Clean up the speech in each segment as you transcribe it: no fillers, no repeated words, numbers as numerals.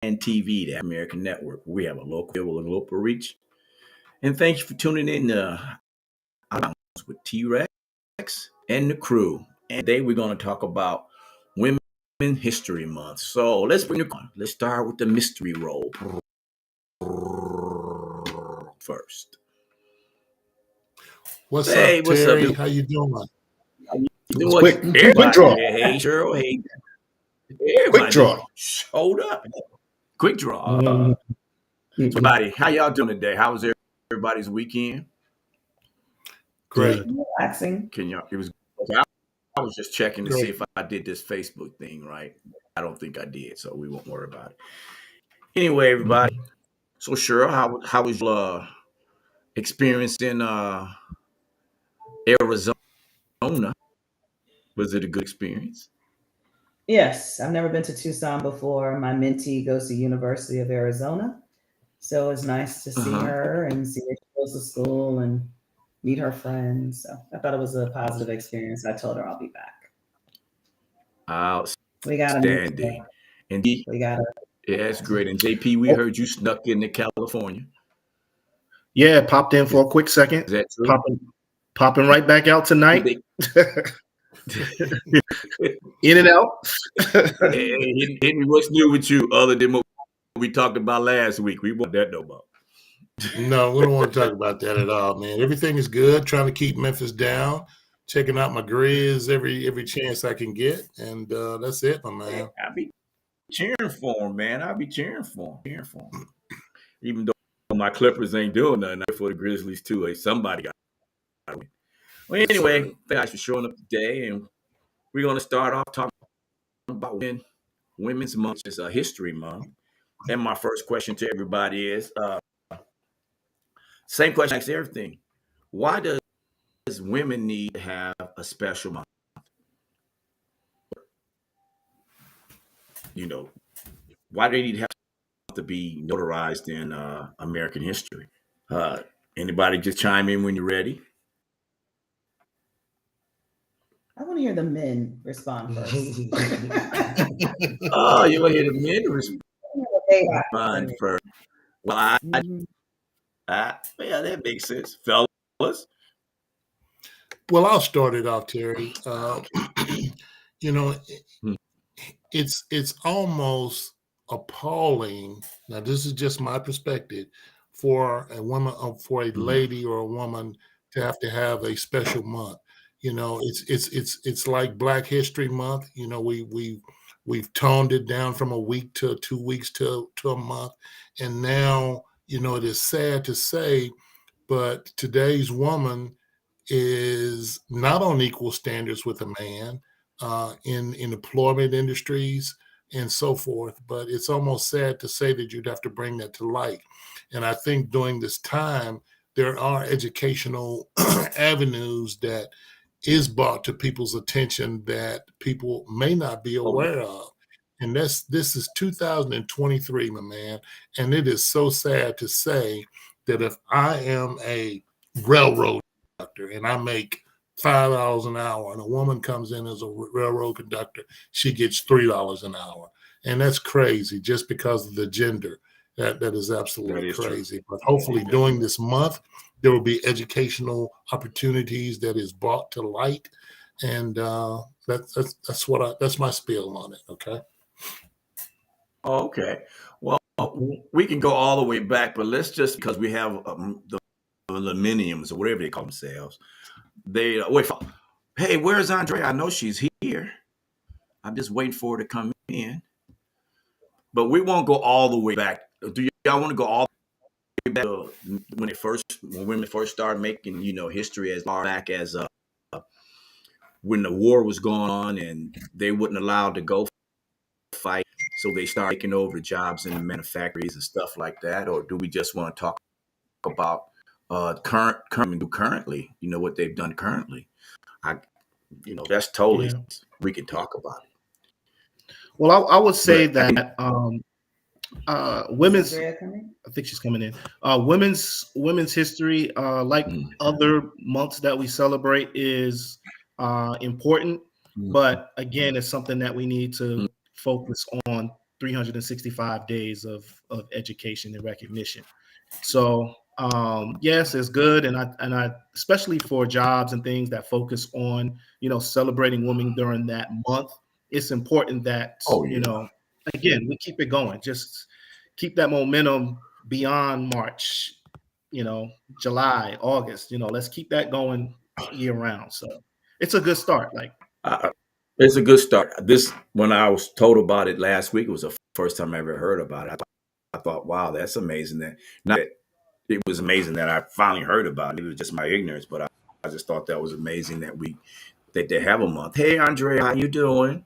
TV, the American Network. We have a local reach. And thank you for tuning in to with T-Rex and the crew. And today we're going to talk about Women History Month. So let's start with the mystery roll first. What's Hey, up, what's Terry? up? How you doing? Quick draw. Hey, Cheryl. Hey, everybody. Quick draw. Showed up. Quick draw. So everybody, how y'all doing today? How was everybody's weekend? Great. Relaxing. Can y'all? It was. I was just checking to see if I did this Facebook thing right. I don't think I did, so we won't worry about it. Anyway, everybody. So Cheryl, how was your experience in Arizona? Was it a good experience? Yes, I've never been to Tucson before. My mentee goes to University of Arizona, so it's nice to see her and see where she goes to school and meet her friends. So I thought it was a positive experience. I told her I'll be back. Outstanding. And we got to. Yeah, that's great. And JP, we heard you snuck into California. Yeah, popped in for a quick second. Is that true? Popping right back out tonight. In and out. Henry, what's new with you other than what we talked about last week? We want that no more. No, we don't want to talk about that at all, man. Everything is good. Trying to keep Memphis down. Checking out my Grizz every chance I can get, and that's it, my man. I'll be cheering for him, man. I'll be cheering for him. Even though my Clippers ain't doing nothing for the Grizzlies too. Like somebody got to win. Well, anyway, thanks for showing up today, and we're gonna start off talking about Women's Month. It's a History Month, and my first question to everybody is same question as everything. Why does women need to have a special month? You know, why do they need to have to be notarized in American history? Anybody just chime in when you're ready? I want to hear the men respond first. Oh, you want to hear the men respond first? Well, yeah, that makes sense, fellas. Well, I'll start it off, Terry. It's almost appalling. Now, this is just my perspective for a woman, for a lady or a woman to have a special month. It's like Black History Month. We've toned it down from a week to 2 weeks to a month, and now it is sad to say, but today's woman is not on equal standards with a man in employment industries and so forth. But it's almost sad to say that you'd have to bring that to light. And I think during this time, there are educational avenues that is brought to people's attention that people may not be aware of. And this is 2023, my man. And it is so sad to say that if I am a railroad conductor and I make $5 an hour and a woman comes in as a railroad conductor, she gets $3 an hour. And that's crazy just because of the gender. That is absolutely crazy. True. But hopefully during this month, there will be educational opportunities that is brought to light. And that's my spiel on it. Okay. Okay. Well, we can go all the way back, but let's just, because we have the millenniums or whatever they call themselves. They wait for, hey, where's Andrea? I know she's here. I'm just waiting for her to come in. But we won't go all the way back. Do y'all want to go all the way back to when women first started making, history as far back as when the war was going on and they wasn't allowed to go fight, so they started taking over jobs in the manufactories and stuff like that? Or do we just want to talk about currently, what they've done currently? That's totally, we can talk about it. Well, I would say that women's, I think she's coming in. Women's history, like other months that we celebrate, is important. But again, it's something that we need to focus on 365 days of education and recognition. So yes, it's good, and I especially for jobs and things that focus on celebrating women during that month. It's important that Oh yeah. again, we keep it going. Just keep that momentum beyond March, July, August. Let's keep that going year round. So it's a good start. Like, It's a good start. This when I was told about it last week, it was the first time I ever heard about it. I thought, wow, that's amazing. That not that it was amazing that I finally heard about it. It was just my ignorance, but I just thought that was amazing that they have a month. Hey, Andrea, how you doing?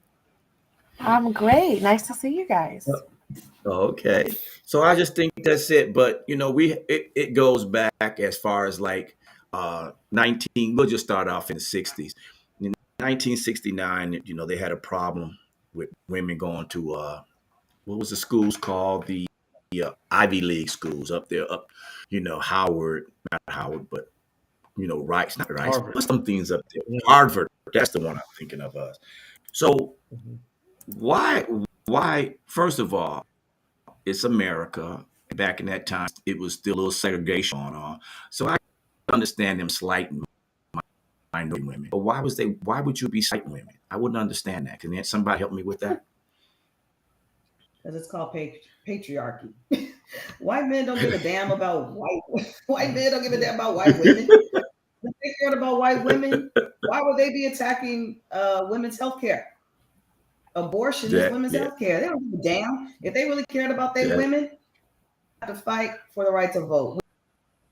I'm great. Nice to see you guys. Okay, so I just think that's it. But it goes back as far as like 19. We'll just start off in the 60s. In 1969, they had a problem with women going to what was the schools called, the Ivy League schools up there, Howard, not Howard, but Rice, not Rice. Harvard. What's some things up there? Harvard. That's the one I'm thinking of. So why? First of all, it's America. Back in that time, it was still a little segregation going on. So I understand them slighting minority women. But why would you be slighting women? I wouldn't understand that. Can somebody help me with that? Because it's called patriarchy. White men don't give a damn about white men don't give a damn about white women. If they cared about white women, why would they be attacking women's health care? Abortion is women's health care. They don't give a damn. If they really cared about their women, they have to fight for the right to vote.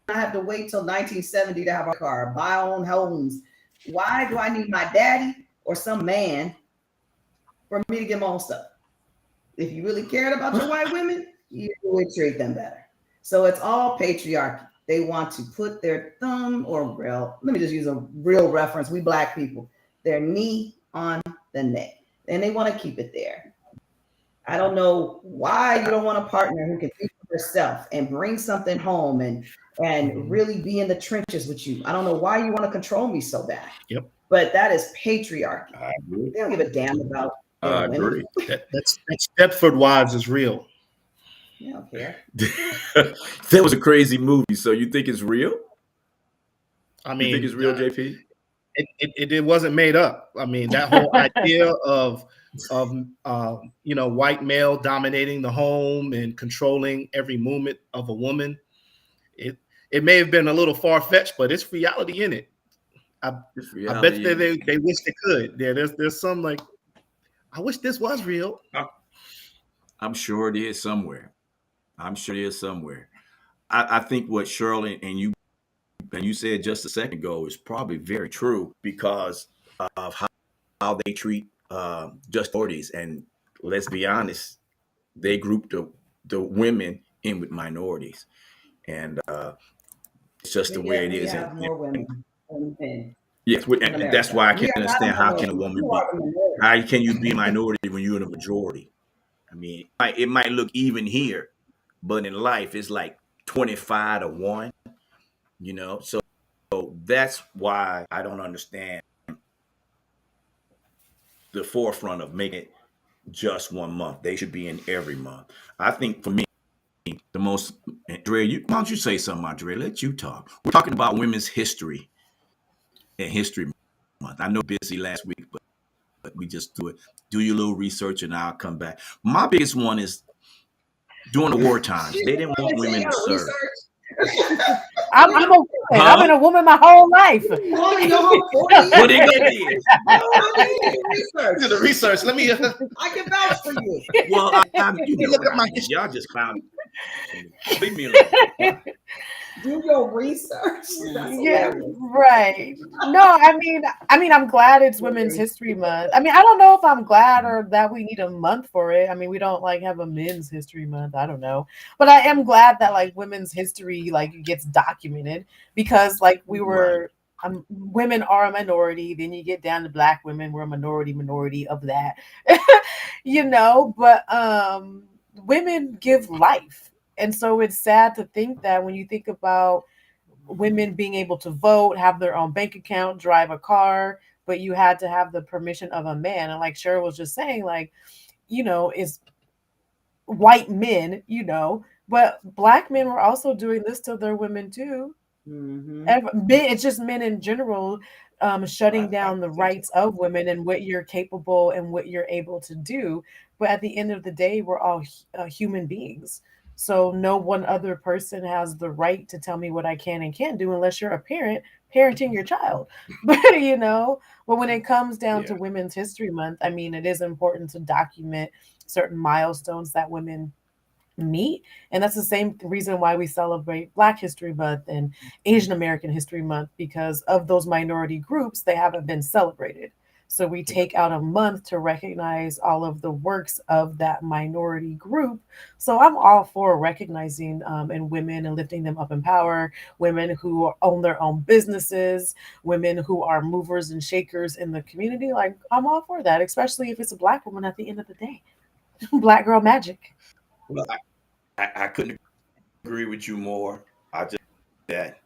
I have to wait till 1970 to have a car, buy our own homes. Why do I need my daddy or some man for me to get my own stuff? If you really cared about your white women, you would treat them better. So it's all patriarchy. They want to put their thumb let me just use a real reference. We Black people, their knee on the neck, and they want to keep it there. I don't know why you don't want a partner who can think for herself and bring something home and really be in the trenches with you. I don't know why you want to control me so bad. Yep. But that is patriarchy. I agree. They don't give a damn about I agree. That's Stepford Wives is real. They don't care. That was a crazy movie. So you think it's real? I mean, you think it's real, JP? It wasn't made up. I mean, that whole idea of white male dominating the home and controlling every movement of a woman, it may have been a little far-fetched, but it's reality in it. I bet they wish they could. Yeah, there's some like, I wish this was real. I'm sure it is somewhere. I think what Shirley and you said just a second ago is probably very true because of how they treat just minorities. And let's be honest, they group the women in with minorities, and it's just the way it is. Have more women than men. Yes, and that's why I can't understand how can a woman how can you be a minority when you're in a majority? I mean, it might look even here, but in life it's like 25-1. So that's why I don't understand the forefront of making it just 1 month. They should be in every month. I think for me, the most, Andrea, why don't you say something, Andrea? Let you talk. We're talking about women's history and History Month. I know busy last week, but we just do it. Do your little research and I'll come back. My biggest one is during the war times. They didn't want women to serve. I'm a woman. I've been a woman my whole life. What they gonna do? Do the research. Let me. I can vouch for you. Well, look at my y'all just clown. Leave me alone. Do your research. Yeah, right. No, I mean, I'm glad it's Women's History Month. I mean, I don't know if I'm glad or that we need a month for it. I mean, we don't like have a Men's History Month. I don't know, but I am glad that like women's history like gets documented because like we were. Women are a minority. Then you get down to Black women. We're a minority of that, But women give life. And so it's sad to think that when you think about women being able to vote, have their own bank account, drive a car, but you had to have the permission of a man. And like Cheryl was just saying, like, white men, you know, but Black men were also doing this to their women too. It's just men in general shutting down the rights of women and what you're capable and what you're able to do. But at the end of the day, we're all human beings. So no one other person has the right to tell me what I can and can't do unless you're a parent parenting your child. But you know, but when it comes down to Women's History Month, I mean, it is important to document certain milestones that women meet. And that's the same reason why we celebrate Black History Month and Asian American History Month, because of those minority groups, they haven't been celebrated. So we take out a month to recognize all of the works of that minority group. So I'm all for recognizing and women and lifting them up in power, women who own their own businesses, women who are movers and shakers in the community. Like, I'm all for that, especially if it's a Black woman at the end of the day. Black girl magic. Well, I couldn't agree with you more. I just that,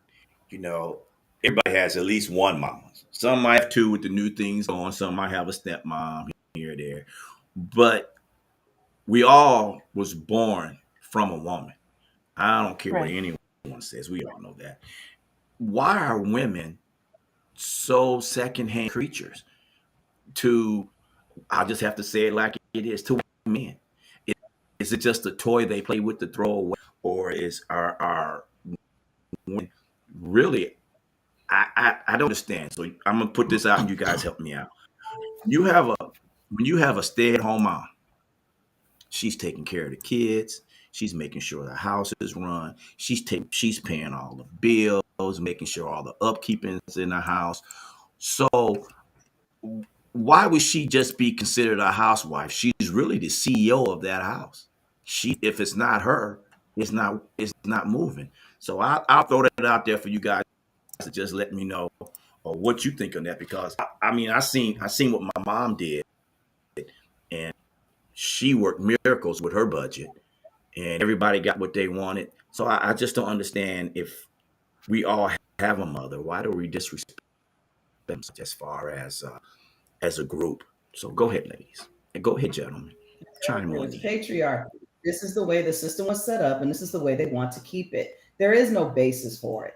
you know, everybody has at least one mama. Some might have two with the new things on. Some might have a stepmom here or there. But we all was born from a woman. I don't care what anyone says. We all know that. Why are women so secondhand creatures to, I'll just have to say it like it is, to men? Is it just a toy they play with to throw away? Or is our really, I don't understand. So I'm gonna put this out and you guys help me out. When you have a stay-at-home mom, she's taking care of the kids, she's making sure the house is run, she's paying all the bills, making sure all the upkeep is in the house. So why would she just be considered a housewife? She's really the CEO of that house. If it's not her, it's not moving. So I'll throw that out there for you guys to just let me know what you think on that, because I mean I seen what my mom did, and she worked miracles with her budget, and everybody got what they wanted. So I just don't understand, if we all have a mother, why do we disrespect them as far as a group? So go ahead, ladies, and go ahead, gentlemen. Chime on. It's patriarchy. This is the way the system was set up, and this is the way they want to keep it. There is no basis for it.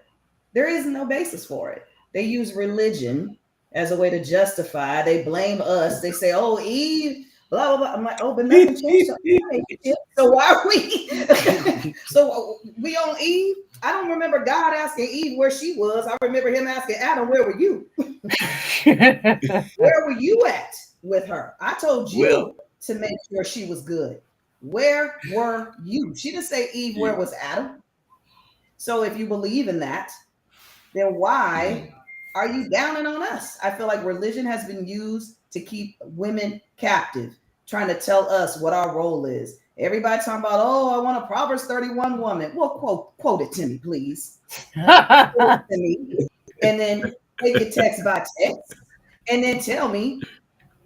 There is no basis for it. They use religion as a way to justify. They blame us. They say, "Oh, Eve, blah blah blah." I'm like, "Oh, but nothing changed." So why are we? So we on Eve? I don't remember God asking Eve where she was. I remember him asking Adam, "Where were you? Where were you at with her?" I told you to make sure she was good. Where were you? She didn't say, "Eve, where was Adam?" So if you believe in that, then why are you downing on us? I feel like religion has been used to keep women captive, trying to tell us what our role is. Everybody talking about, "Oh, I want a Proverbs 31 woman." Well, quote it to me, please. Quote it to me. And then take it text by text. And then tell me,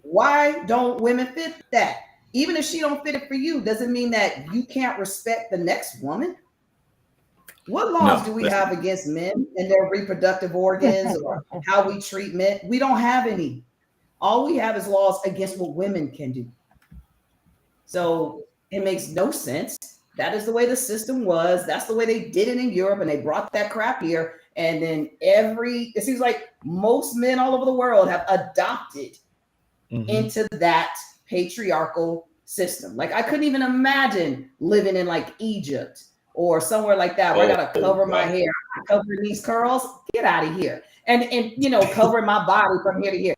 why don't women fit that? Even if she don't fit it for you, doesn't mean that you can't respect the next woman. What laws do we have against men and their reproductive organs, or how we treat men? We don't have any. All we have is laws against what women can do. So it makes no sense. That is the way the system was. That's the way they did it in Europe, and they brought that crap here. And then it seems like most men all over the world have adopted into that patriarchal system. Like, I couldn't even imagine living in like Egypt or somewhere like that where I gotta cover my hair, covering these curls. Get out of here. And you know, covering my body from here to here.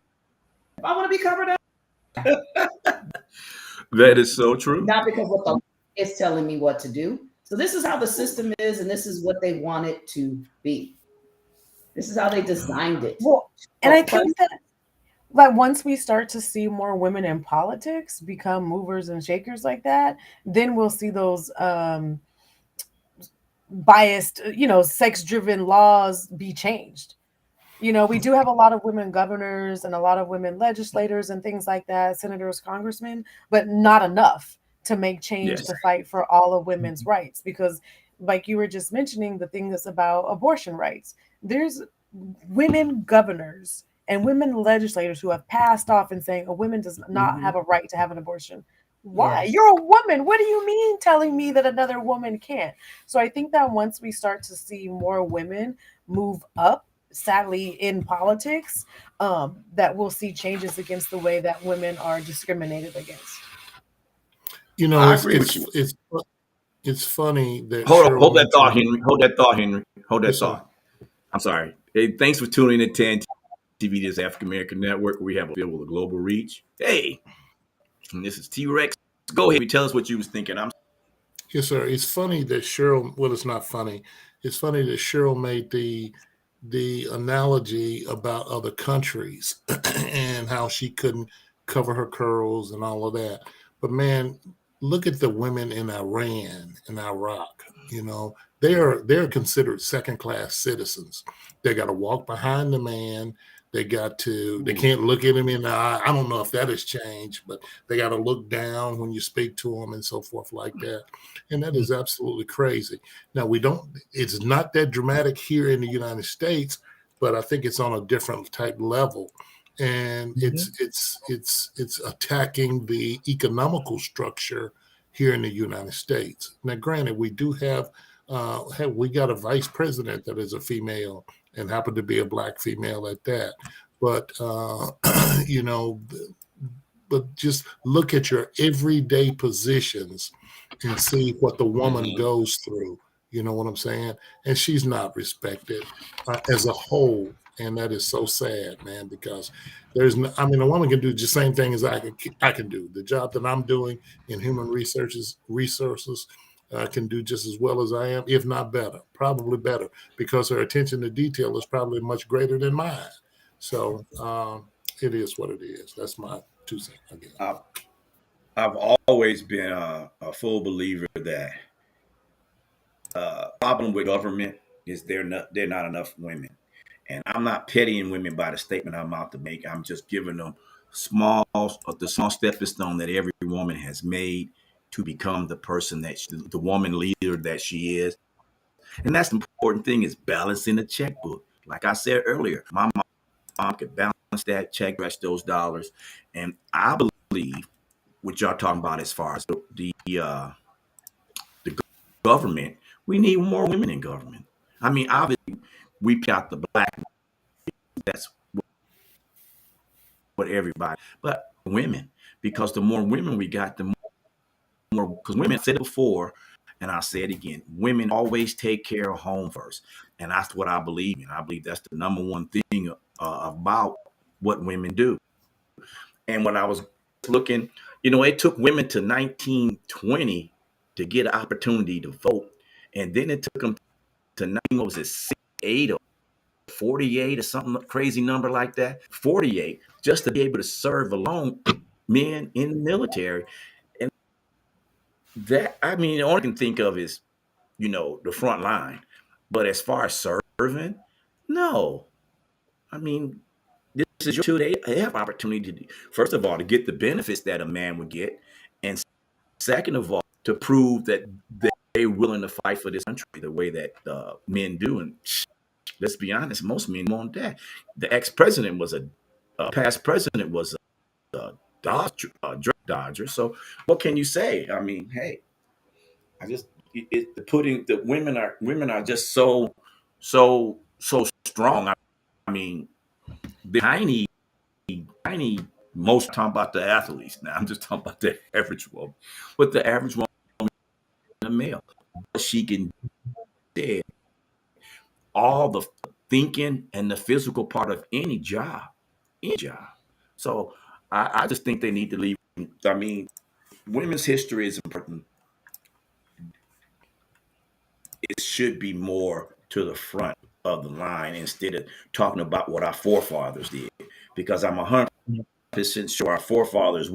If I want to be covered up. That is so true. Not because what the is telling me what to do. So this is how the system is, and this is what they want it to be. This is how they designed it. Well, and I think that like once we start to see more women in politics become movers and shakers like that, then we'll see those biased, sex-driven laws be changed. We do have a lot of women governors and a lot of women legislators and things like that, senators, congressmen, but not enough to make change to fight for all of women's rights. Because like you were just mentioning, the thing that's about abortion rights, there's women governors and women legislators who have passed off and saying a woman does not have a right to have an abortion. Why? Yes. You're a woman. What do you mean telling me that another woman can't? So I think that once we start to see more women move up, sadly, in politics, that we'll see changes against the way that women are discriminated against. You know, I agree with you. It's funny that Hold Cheryl that thought, mentioned. Henry. Hold that thought, Henry. Hold that Yes, sir. thought. I'm sorry. Hey, thanks for tuning in to 10 TV, this African American network. We have a field with a global reach. Hey, and this is T-Rex. Go ahead. Tell us what you was thinking. Yes, sir. It's funny that Cheryl. Well, it's not funny. It's funny that Cheryl made the analogy about other countries and how she couldn't cover her curls and all of that. But man, look at the women in Iran and Iraq. You know, they're considered second class citizens. They got to walk behind the man. They can't look at him in the eye. I don't know if that has changed, but they got to look down when you speak to them and so forth like that. And that is absolutely crazy. Now it's not that dramatic here in the United States, but I think it's on a different type level. And it's attacking the economical structure here in the United States. Now, granted, we do have we got a vice president that is a female and happened to be a black female at that. But you know, but just look at your everyday positions and see what the woman goes through. You know what I'm saying? And she's not respected as a whole. And that is so sad, man, because a woman can do the same thing as I can do. The job that I'm doing in human resources, can do just as well as I am, if not better, probably better, because her attention to detail is probably much greater than mine. So it is what it is. That's my 2 cents, I guess. I've always been a full believer that problem with government is they're not enough women, and I'm not pitying women by the statement I'm about to make. I'm just giving them the small stepping stone that every woman has made to become the person the woman leader that she is. And that's the important thing, is balancing the checkbook. Like I said earlier, my mom could balance that check, rest those dollars, and I believe what y'all talking about as far as the government. We need more women in government. I mean, obviously, we pick out the black. That's what everybody, but women, because the more women we got, the more, because women said it before, and I say it again, women always take care of home first. And that's what I believe in. I believe that's the number one thing about what women do. And when I was looking, it took women to 1920 to get an opportunity to vote. And then it took them to 68 or 48 or something crazy number like that, 48, just to be able to serve alone men in the military. And that, I mean, all I can think of is, the front line. But as far as serving, no. I mean, this is your two. They have opportunity to, first of all, to get the benefits that a man would get, and second of all, to prove that they're willing to fight for this country the way that men do. And let's be honest, most men want that. The ex-president was past president was a drug dodger. So what can you say? I mean, hey, I just putting the women are just so strong. I mean, I need most talking about the athletes now. I'm just talking about the average woman. But the average woman, a male, she can do all the thinking and the physical part of any job. So I just think they need to leave. I mean, women's history is important. It should be more to the front of the line instead of talking about what our forefathers did. Because I'm 100% sure our forefathers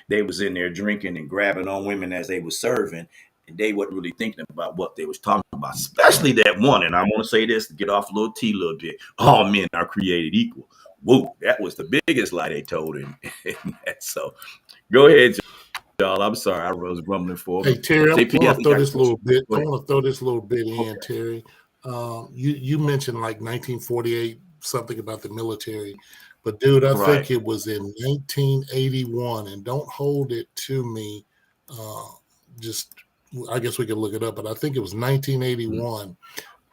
they was in there drinking and grabbing on women as they were serving, and they wasn't really thinking about what they was talking about. Especially that one, and I want to say this to get off a little bit. All men are created equal. Whoa, that was the biggest lie they told in that. So go ahead, y'all. I'm sorry, I was grumbling for. Hey Terry, I want to throw this little bit. I want to throw this little bit in, Terry. You mentioned like 1948, something about the military, but dude, I think it was in 1981, and don't hold it to me just I guess we could look it up, but I think it was 1981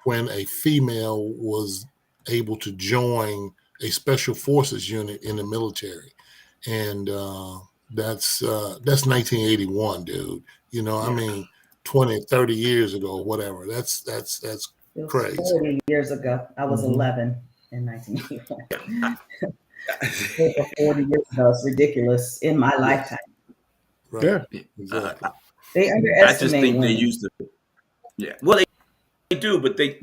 when a female was able to join a special forces unit in the military, and that's 1981, dude. I mean, 20, 30 years ago, whatever. That's crazy. 40 years ago. I was 11 in 1981. 40 years ago. It's ridiculous in my lifetime. Right. Yeah. Exactly. They I underestimate just think women. they use the well, they do, but they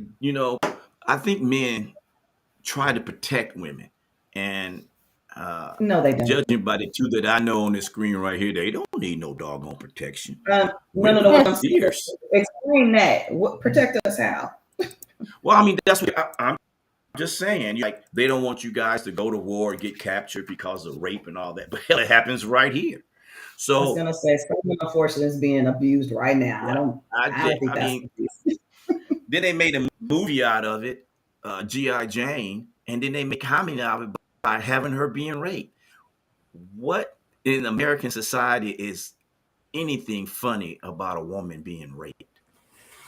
I think men try to protect women, and No, they don't. judging by the two that I know on this screen right here, they don't need no doggone protection. No. Women What are I'm saying, fierce. explain that. What protect us how? Well, I mean, that's what I'm just saying. Like, they don't want you guys to go to war and get captured because of rape and all that, but hell, it happens right here. I was So gonna say someone unfortunate is being abused right now. I don't think that's mean, the case. then they made a movie out of it, G.I. Jane, and then they make comedy out of it by having her being raped. What in American society is anything funny about a woman being raped?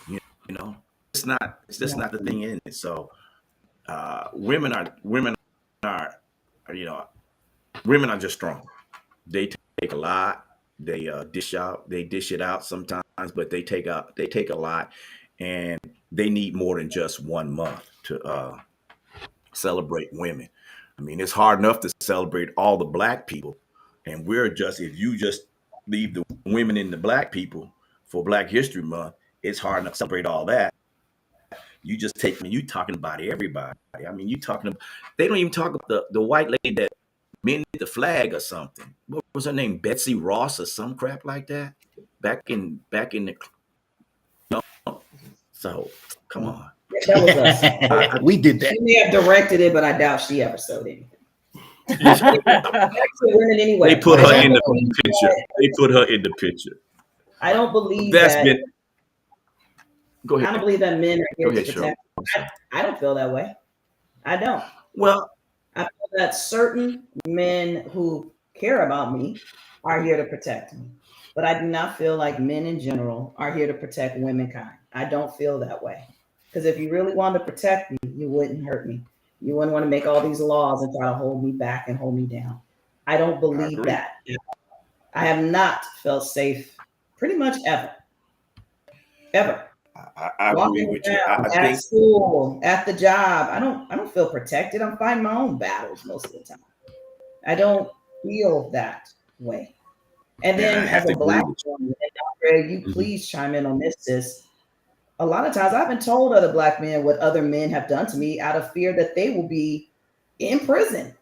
You know, it's not. It's just not the thing in it. So women are women are just strong. They take a lot. They dish it out sometimes, but they take a lot, and they need more than just 1 month to celebrate women. I mean, it's hard enough to celebrate all the black people, and if you just leave the women and the black people for Black History Month, it's hard enough to celebrate all that. You talking about everybody. I mean, they don't even talk about the white lady that mended the flag or something. What was her name? Betsy Ross or some crap like that. Back in the so come on. That was us. We did that. She may have directed it, but I doubt she ever sewed anything. Women anyway. They put her in the picture. They put her in the picture. I don't believe That's that. been. Go I don't ahead. believe that men are here Go ahead, to Cheryl. protect. I don't feel that way. I don't. Well, I feel that certain men who care about me are here to protect me. But I do not feel like men in general are here to protect womankind. I don't feel that way. Because if you really wanted to protect me, you wouldn't hurt me. You wouldn't want to make all these laws and try to hold me back and hold me down. I don't believe that. I have not felt safe pretty much ever. Ever. I agree with you. I At think school, at the job, I don't feel protected. I'm fighting my own battles most of the time. I don't feel that way. And Yeah, I then have as to a black agree with woman, and Andre, you please chime in on this, sis. A lot of times I've been told other black men what other men have done to me out of fear that they will be in prison.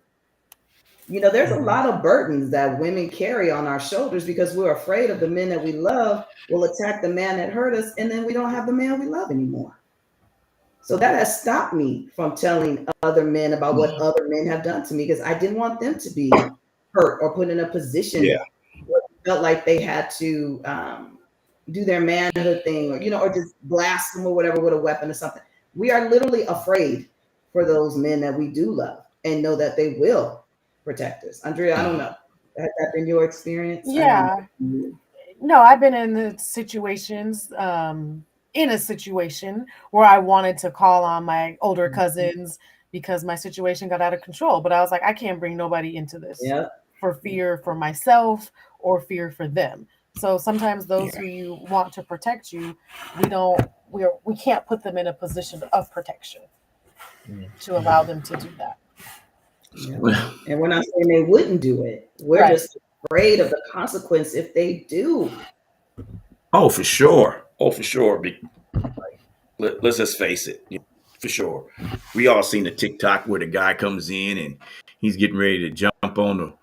There's a lot of burdens that women carry on our shoulders because we're afraid of the men that we love will attack the man that hurt us, and then we don't have the man we love anymore. So that has stopped me from telling other men about what other men have done to me because I didn't want them to be hurt or put in a position where they felt like they had to do their manhood thing or just blast them or whatever with a weapon or something. We are literally afraid for those men that we do love and know that they will protect us. Andrea, I don't know. Has that been your experience? Yeah. No, I've been in the situations, in a situation where I wanted to call on my older cousins because my situation got out of control. But I was like, I can't bring nobody into this for fear for myself or fear for them. So sometimes those who you want to protect you, we can't put them in a position of protection to allow them to do that. Yeah. And we're not saying they wouldn't do it. We're just afraid of the consequence if they do. Oh, for sure. Let's just face it. For sure. We all seen the TikTok where the guy comes in and he's getting ready to jump on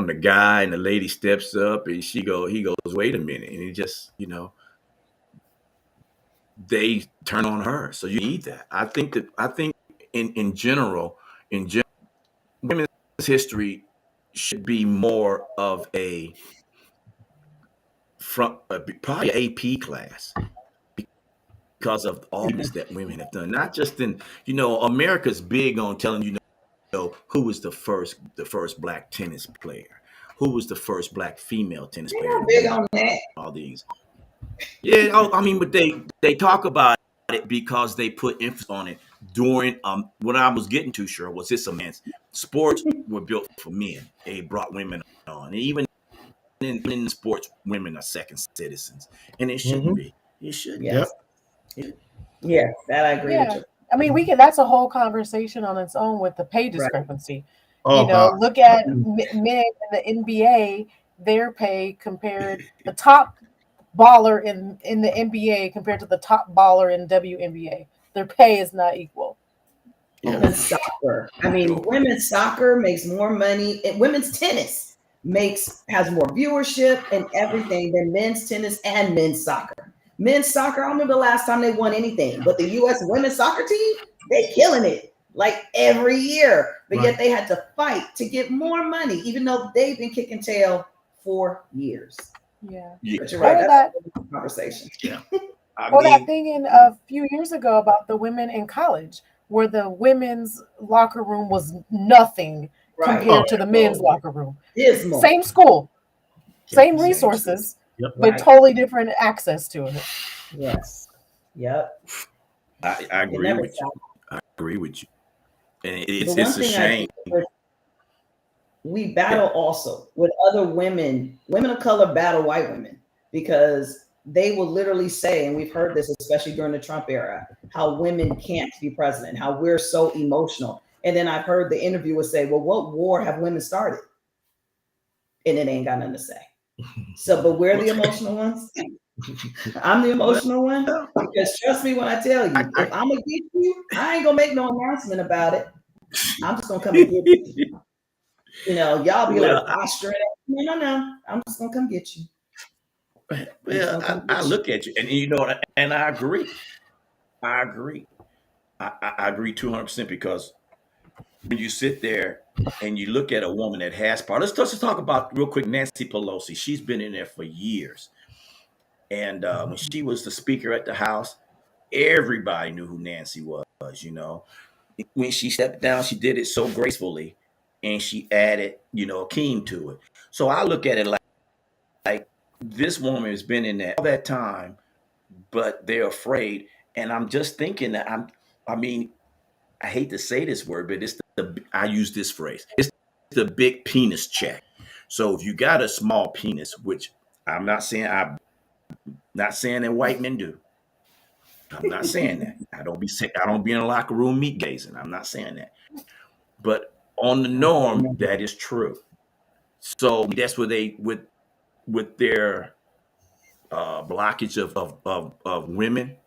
the guy, and the lady steps up and he goes, wait a minute. And he just, they turn on her. So you need that. I think in general, women's history should be more of probably an AP class because of all this that women have done. Not just in, America's big on telling who was the first black tennis player, who was the first black female tennis They're player? not big on that. All these. Yeah, I mean, but they talk about it because they put emphasis on it during what I was getting to, sure, was this a man's sports were built for men. They brought women on. And even in sports, women are second citizens. And it shouldn't be. It shouldn't. Yes. Yes, that I agree with you. I mean, that's a whole conversation on its own with the pay discrepancy. Oh, you know, look at men in the NBA, their pay compared the top baller in the NBA compared to the top baller in WNBA. Their pay is not equal. Women's soccer. I mean, women's soccer makes more money, and women's tennis has more viewership and everything than men's tennis and men's soccer. Men's soccer, I don't remember the last time they won anything, but the U.S. women's soccer team, they killing it like every year. But yet they had to fight to get more money, even though they've been kicking tail for years. Yeah. But you're right. That's a conversation. Yeah. That thing in a few years ago about the women in college, where the women's locker room was nothing compared to the men's locker room. Dismal. Same school, same resources, but totally different access to it. Yes. Yep. I agree with you. I agree with you. And it's a shame. We battle also with other women of color battle white women, because they will literally say, and we've heard this, especially during the Trump era, how women can't be president, how we're so emotional. And then I've heard the interviewer say, well, what war have women started? And it ain't got nothing to say. So, but we're the emotional ones. I'm the emotional one, because trust me when I tell you, if I'm gonna get you, I ain't gonna make no announcement about it. I'm just gonna come and get you. You know, y'all be like posturing. No. I'm just gonna come get you. Well, I look at you, and you know, and I agree. I agree 200%, because when you sit there and you look at a woman that has power, let's just talk about real quick Nancy Pelosi. She's been in there for years. And when she was the speaker at the House, everybody knew who Nancy was, you know. When she stepped down, she did it so gracefully, and she added, you know, Akeem to it. So I look at it like this woman has been in there all that time, but they're afraid. And I'm just thinking that I mean, I hate to say this word, but I use this phrase. It's the big penis check. So if you got a small penis, which I'm not saying that white men do. I'm not saying that. I don't be in a locker room meat gazing. I'm not saying that. But on the norm, that is true. So that's where they with their blockage of women,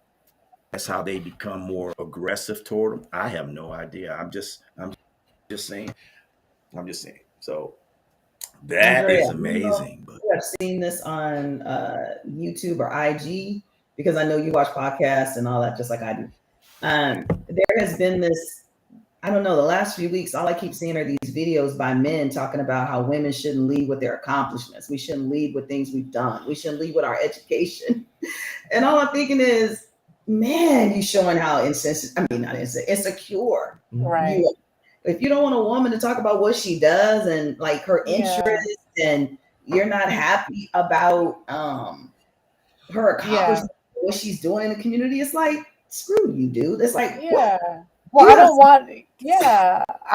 that's how they become more aggressive toward them. I have no idea. I'm just saying. So that is amazing. You have seen this on YouTube or IG, because I know you watch podcasts and all that, just like I do. There has been this, I don't know, the last few weeks, all I keep seeing are these videos by men talking about how women shouldn't lead with their accomplishments. We shouldn't lead with things we've done. We shouldn't lead with our education. And all I'm thinking is, man, you showing how insecure. Right. If you don't want a woman to talk about what she does and like her interests, and you're not happy about her accomplishments, what she's doing in the community, it's like, screw you, dude. It's like, what? Well, I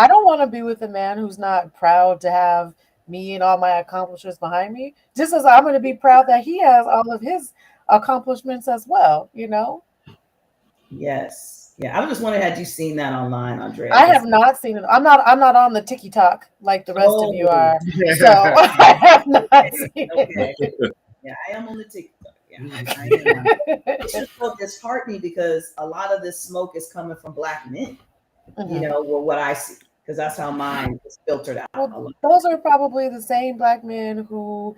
don't want to be with a man who's not proud to have me and all my accomplishments behind me, just as I'm going to be proud that he has all of his accomplishments as well, you know? Yes. Yeah, I was just wondering, had you seen that online, Andrea? I have not seen it. I'm not on the TikTok like the rest of you are. So I have not seen it. Yeah, I am on the TikTok. Yeah, I am. It's just so disheartening, because a lot of this smoke is coming from Black men. Mm-hmm. You know, well, what I see, because that's how mine is filtered out. Well, those are probably the same Black men who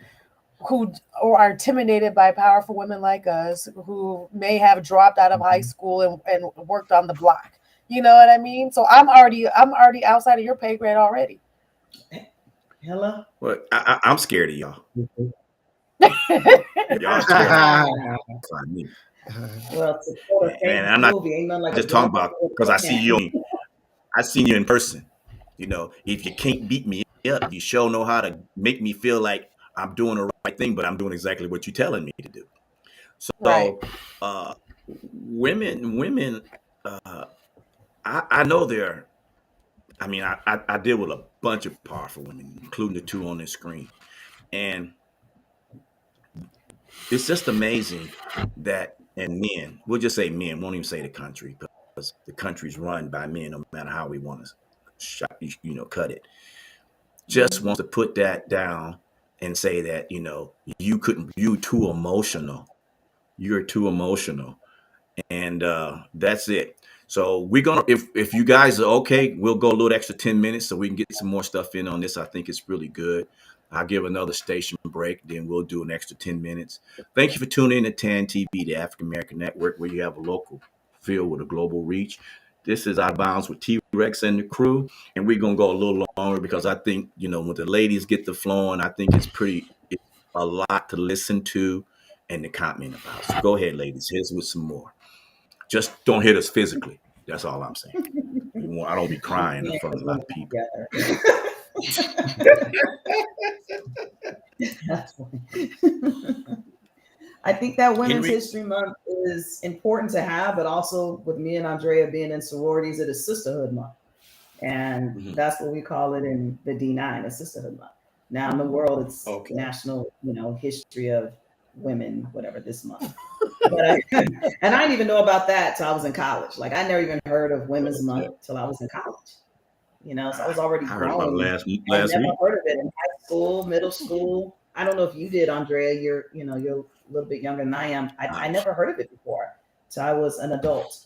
are intimidated by powerful women like us, who may have dropped out of high school and worked on the block. You know what I mean? So I'm already outside of your pay grade already. Hello? Well, I'm scared of y'all. Y'all scared of me. Well, and I'm not just talking about because I seen you in person. You know, if you can't beat me up. You sure know how to make me feel like I'm doing the right thing, but I'm doing exactly what you're telling me to do. Right. So, women, I know they're. I mean, I deal with a bunch of powerful women, including the two on this screen, and it's just amazing that, and men, we'll just say men, won't even say the country, because the country's run by men, no matter how we want to cut it. Just wants to put that down and say that, you too emotional. You're too emotional. And that's it. So we're gonna, if you guys are okay, we'll go a little extra 10 minutes so we can get some more stuff in on this. I think it's really good. I'll give another station break, then we'll do an extra 10 minutes. Thank you for tuning in to TAN TV, the African American Network, where you have a local feel with a global reach. This is Out of Bounds with T-Rex and the crew, and we're gonna go a little longer because I think, when the ladies get the flowing, I think it's a lot to listen to and to comment about. So go ahead, ladies. Here's with some more. Just don't hit us physically. That's all I'm saying. I don't be crying in front of a lot of people. I think that Women's History Month is important to have, but also with me and Andrea being in sororities, it is Sisterhood Month. And that's what we call it in the D9, a Sisterhood Month. Now in the world, it's National, History of Women, whatever, this month. And I didn't even know about that till I was in college. Like, I never even heard of Women's Month till I was in college. So I was already grown. Heard about last I week. never heard of it in high school, middle school. I don't know if you did, Andrea. You're a little bit younger than I am. I never heard of it before. So I was an adult.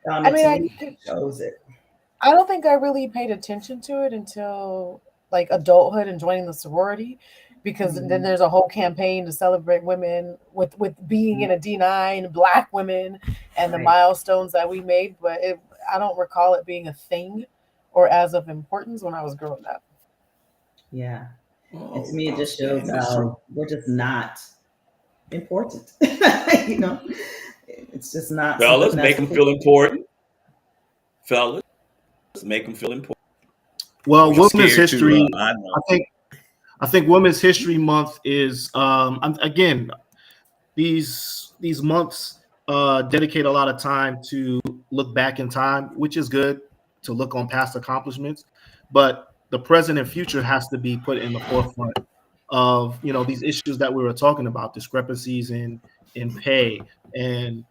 I chose it. I don't think I really paid attention to it until like adulthood and joining the sorority, because then there's a whole campaign to celebrate women with being in a D9, Black women, and the milestones that we made. But I don't recall it being a thing or as of importance when I was growing up. Yeah. And to me, it just shows how we're just not important. It's just not. Fellas, make them feel important. Fellas, make them feel important. Well, Women's History, I think Women's History Month is again, these months dedicate a lot of time to look back in time, which is good, to look on past accomplishments, but the present and future has to be put in the forefront of these issues that we were talking about, discrepancies in pay and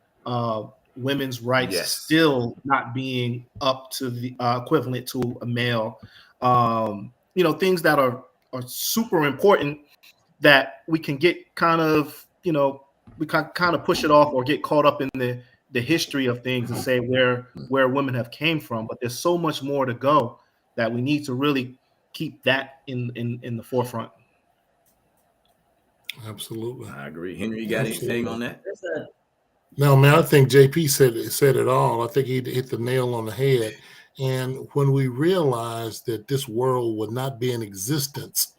women's rights still not being up to the equivalent to a male. Things that are super important that we can get kind of we can kind of push it off or get caught up in the history of things and say where women have came from, but there's so much more to go that we need to really keep that in the forefront. Absolutely, I agree. Henry, you got anything on that? No, man, I think JP said it all. I think he hit the nail on the head. And when we realized that this world would not be in existence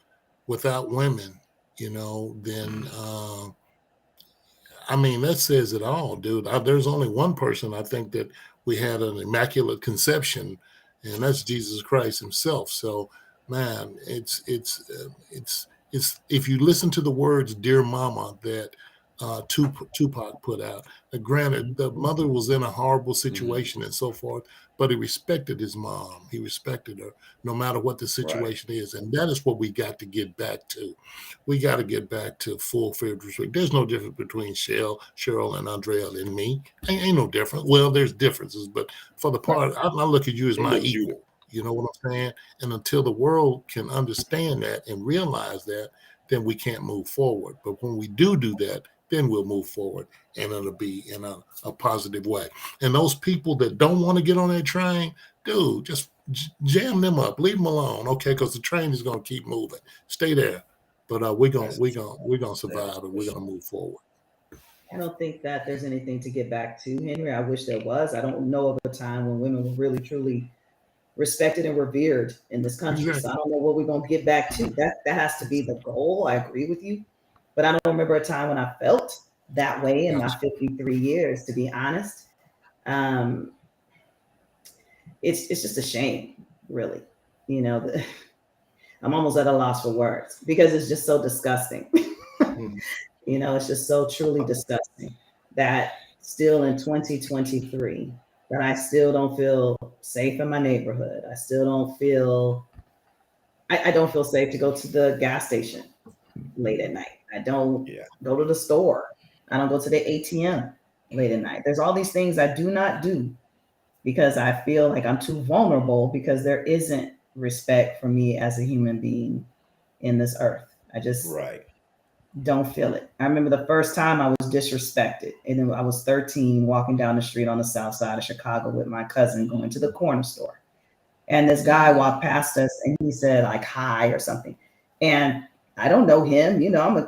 without women, then that says it all, dude. There's only one person I think that we had an immaculate conception, and that's Jesus Christ himself. So, man, it's if you listen to the words "Dear Mama" that Tupac put out. Granted, the mother was in a horrible situation and so forth, but he respected his mom. He respected her no matter what the situation is. And that is what we got to get back to. We got to get back to full fair respect. There's no difference between Cheryl and Andrea and me. Ain't no difference. Well, there's differences, but for the part, I look at you as my equal. You know what I'm saying? And until the world can understand that and realize that, then we can't move forward. But when we do that, then we'll move forward, and it'll be in a positive way. And those people that don't want to get on that train, dude, just jam them up, leave them alone, okay? Because the train is going to keep moving. Stay there, but we're gonna survive, and we're gonna move forward. I don't think that there's anything to get back to, Henry. I wish there was. I don't know of a time when women were really truly respected and revered in this country. Exactly. So I don't know what we're going to get back to. That has to be the goal. I agree with you. But I don't remember a time when I felt that way in my 53 years, to be honest. It's just a shame, really. I'm almost at a loss for words because it's just so disgusting. You know, it's just so truly disgusting that still in 2023 that I still don't feel safe in my neighborhood. I still don't feel I don't feel safe to go to the gas station late at night. I don't go to the store. I don't go to the ATM late at night. There's all these things I do not do because I feel like I'm too vulnerable because there isn't respect for me as a human being in this earth. I just don't feel it. I remember the first time I was disrespected, and I was 13 walking down the street on the south side of Chicago with my cousin going to the corner store. And this guy walked past us and he said like hi or something. And I don't know him, you know, I'm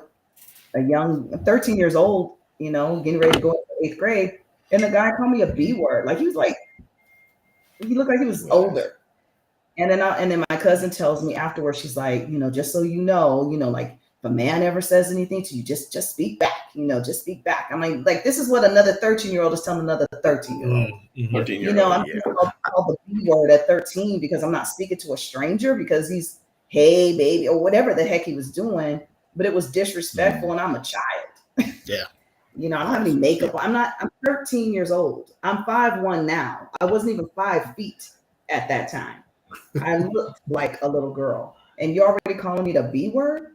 I'm 13 years old, you know, getting ready to go into 8th grade. And the guy called me a B word. Like he looked like he was older. And then my cousin tells me afterwards, she's like, you know, just so you know, like if a man ever says anything to you, just speak back, you know, just speak back. I'm like, this is what another 13-year-old is telling another 13-year-old. You know, I'm called the B word at 13 because I'm not speaking to a stranger because he's, hey, baby, or whatever the heck he was doing, but it was disrespectful and I'm a child. Yeah. You know, I don't have any makeup. I'm 13 years old. I'm 5'1" now. I wasn't even 5 feet at that time. I looked like a little girl. And you're already calling me the B word?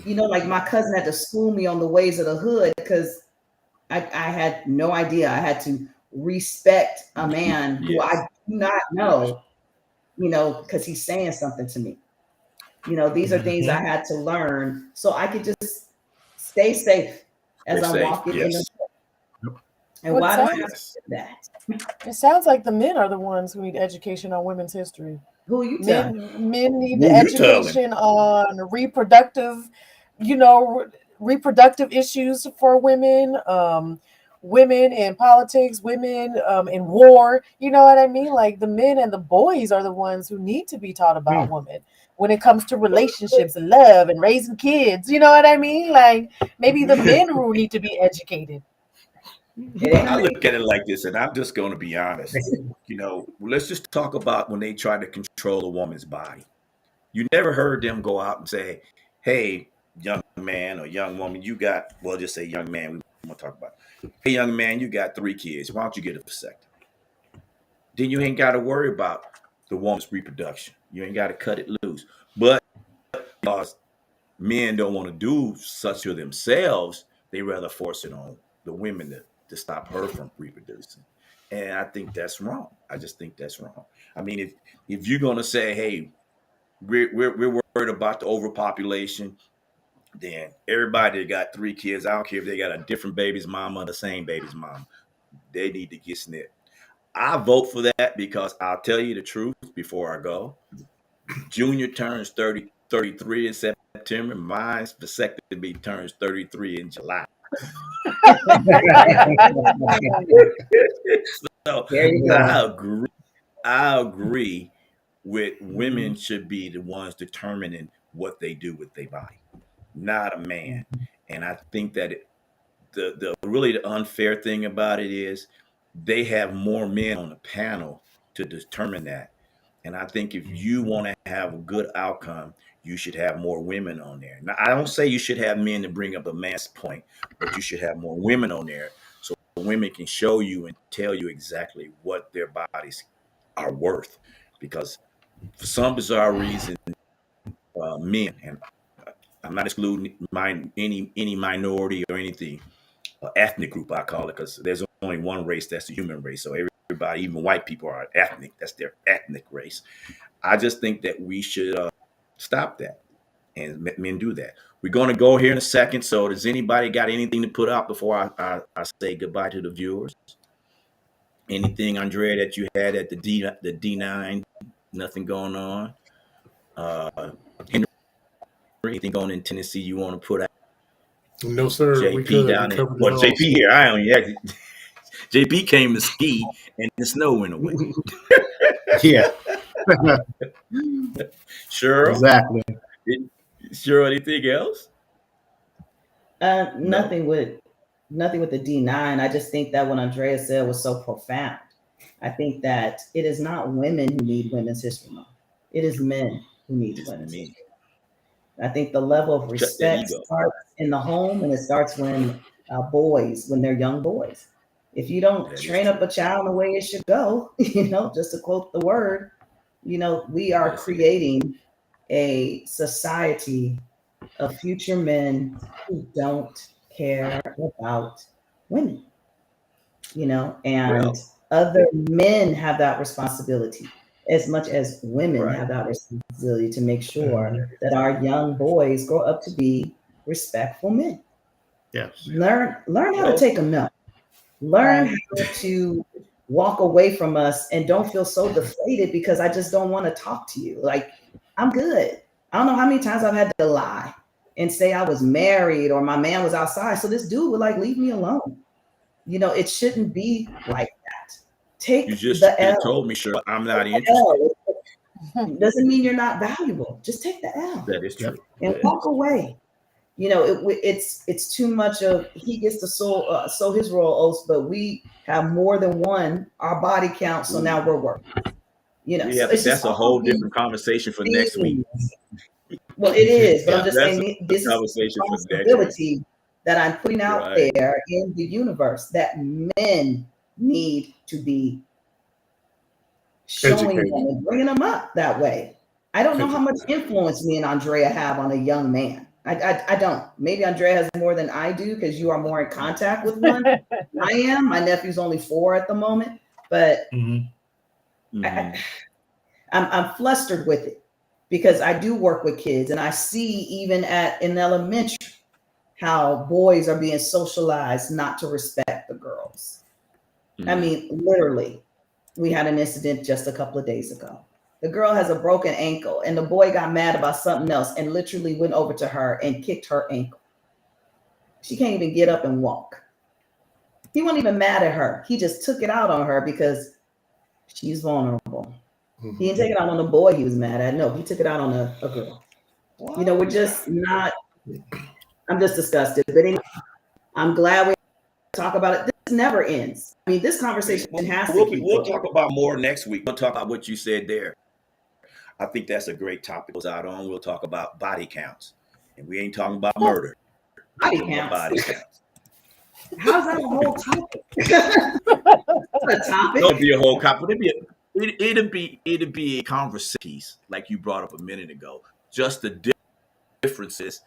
You know, like my cousin had to school me on the ways of the hood because I had no idea. I had to respect a man who I do not know, you know, because he's saying something to me. You know, these are things I had to learn so I could just stay safe as I'm walking in the door. And why do I have to do that? It sounds like the men are the ones who need education on women's history. Who you telling? Men need the education on reproductive, you know, reproductive issues for women, women in politics, women in war. You know what I mean? Like the men and the boys are the ones who need to be taught about women when it comes to relationships and love and raising kids. You know what I mean? Like maybe the men who need to be educated. I look at it like this, and I'm just going to be honest. You know, let's just talk about when they try to control a woman's body. You never heard them go out and say, hey, young man or young woman, you got, well, just say young man, we want to talk about, hey, young man, you got 3 kids. Why don't you get a vasectomy? Then you ain't got to worry about the woman's reproduction. You ain't got to cut it loose. But because men don't want to do such to themselves, they rather force it on the women to stop her from reproducing. And I think that's wrong. I just think that's wrong. I mean, if you're going to say, hey, we're worried about the overpopulation, then everybody that got 3 kids, I don't care if they got a different baby's mama or the same baby's mama, they need to get snipped. I vote for that because I'll tell you the truth before I go. Junior turns 33 in September. Mine's vasectomy turns 33 in July. So I agree with women should be the ones determining what they do with their body, not a man. And I think that the really the unfair thing about it is they have more men on the panel to determine that. And I think if you want to have a good outcome, you should have more women on there. Now, I don't say you should have men to bring up a man's point, but you should have more women on there so women can show you and tell you exactly what their bodies are worth. Because for some bizarre reason, men, and I'm not excluding any minority or anything, ethnic group, I call it, because there's only one race, that's the human race. So everybody, even white people, are ethnic. That's their ethnic race. I just think that we should stop that and men do that. We're going to go here in a second. So does anybody got anything to put out before I say goodbye to the viewers? Anything, Andrea, that you had at the D9? Nothing going on? Henry, anything going in Tennessee you want to put out? No, sir. JP down there. Well, JP here. I don't yet. JP came to ski and the snow went away. Yeah. Sure. Exactly. Sure. Anything else? Nothing with the D9. I just think that what Andrea said was so profound. I think that it is not women who need Women's History Month. It is men who needs It's women's me. history. I think the level of Shut that respect ego. starts in the home, and it starts when when they're young boys. If you don't That is train up true. a child the way it should go, just to quote the word, we are That's it. creating a society of future men who don't care about women, and Well, other men have that responsibility as much as women right. have that responsibility to make sure Mhm. that our young boys grow up to be respectful men. Yes. Learn how to Well, take a no. Learn Right. how to walk away from us and don't feel so deflated because I just don't want to talk to you. Like, I'm good. I don't know how many times I've had to lie and say I was married or my man was outside. So this dude would like leave me alone. It shouldn't be like that. you Take just the should have L. told me, Shirley, I'm not interested. L. Doesn't mean you're not valuable. Just take the L That is Yep. true. and That walk is. away. It's too much of he gets to sow his royal oats, but we have more than one. Our body count, so now we're working. We So have to, it's just that's a all whole these different conversation for next week. things. Well, it is, but I'm Yeah. just That's saying a this is conversation for next week. responsibility that I'm putting out Right. there in the universe that men need to be showing them Educated. and bringing them up that way. I don't know how much Educated. influence me and Andrea have on a young man. I don't. Maybe Andrea has more than I do because you are more in contact with one. I am. My nephew's only 4 at the moment, but Mhm. Mhm. I'm flustered with it because I do work with kids and I see even in elementary how boys are being socialized not to respect the girls. I Mhm. mean, literally, we had an incident just a couple of days ago. The girl has a broken ankle, and the boy got mad about something else and literally went over to her and kicked her ankle. She can't even get up and walk. He wasn't even mad at her. He just took it out on her because she's vulnerable. Mhm. He didn't take it out on the boy he was mad at. No, he took it out on a girl. We're just not, I'm just disgusted. But anyway, I'm glad we talk about it. This never ends. I mean, this conversation has to keep We'll going. talk about more next week. We'll talk about what you said there. I think that's a great topic to goes out on. We'll talk about body counts. And we ain't talking about murder. Body We're talking about counts. body counts. How's that a whole topic? That's a topic. Don't be a whole cop, but it'd be a conversation piece, like you brought up a minute ago. Just the differences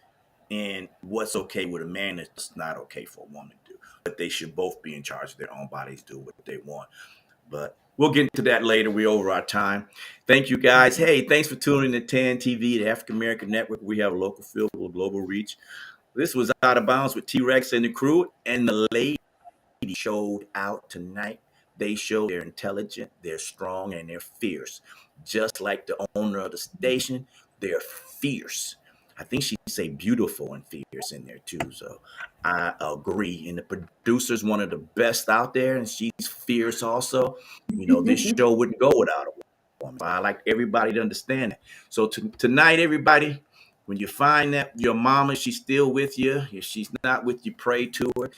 in what's okay with a man that's not okay for a woman to do. But they should both be in charge of their own bodies, do what they want. But we'll get into that later. We're over our time. Thank you, guys. Hey, thanks for tuning in to TAN TV, the African American Network. We have a local feel, global reach. This was Out of Bounds with T-Rex and the crew, and the lady showed out tonight. They show they're intelligent, they're strong, and they're fierce. Just like the owner of the station, they're fierce. I think she say beautiful and fierce in there too. So I agree. And the producer's one of the best out there, and she's fierce also. This show wouldn't go without a woman. I like everybody to understand that. So tonight, everybody, when you find that your mama, she's still with you. If she's not with you, pray to her.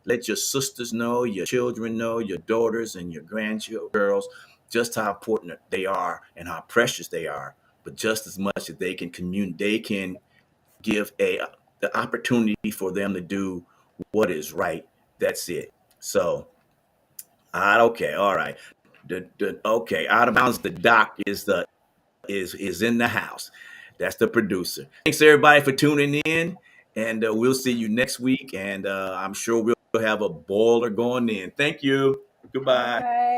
Let your sisters know, your children know, your daughters and your grandchildren, girls, just how important they are and how precious they are. But just as much as they can communicate, they can give the opportunity for them to do what is right. That's it. So, okay, all right. Okay, Out of Bounds. The doc is in the house. That's the producer. Thanks everybody for tuning in, and we'll see you next week. And I'm sure we'll have a boiler going in. Thank you. Goodbye. Okay.